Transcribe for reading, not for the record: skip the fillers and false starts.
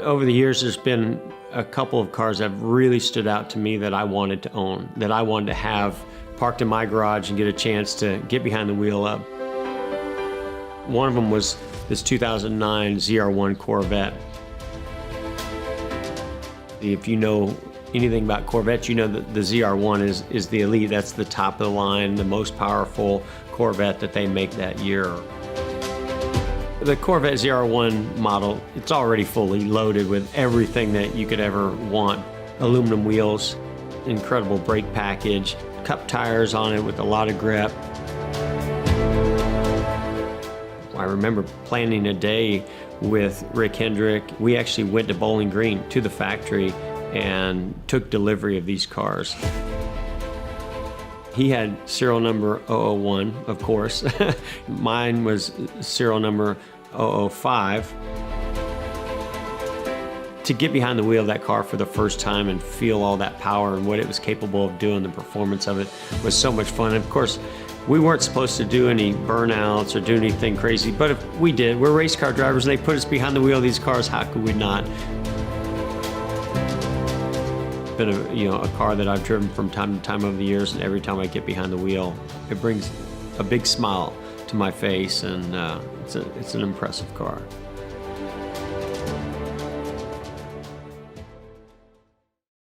Over the years, there's been a couple of cars that have really stood out to me that I wanted to own, that I wanted to have parked in my garage and get a chance to get behind the wheel of. One of them was this 2009 ZR1 Corvette. If you know anything about Corvettes, you know that the ZR1 is the elite. That's the top of the line, the most powerful Corvette that they make that year. The Corvette ZR1 model, it's already fully loaded with everything that you could ever want. Aluminum wheels, incredible brake package, cup tires on it with a lot of grip. I remember planning a day with Rick Hendrick. We actually went to Bowling Green to the factory and took delivery of these cars. He had serial number 001, of course. Mine was serial number 005. To get behind the wheel of that car for the first time and feel all that power and what it was capable of doing, the performance of it was so much fun. And of course, we weren't supposed to do any burnouts or do anything crazy, but if we did, we're race car drivers and they put us behind the wheel of these cars, how could we not? Been a car that I've driven from time to time over the years, and every time I get behind the wheel, it brings a big smile to my face, and it's an impressive car.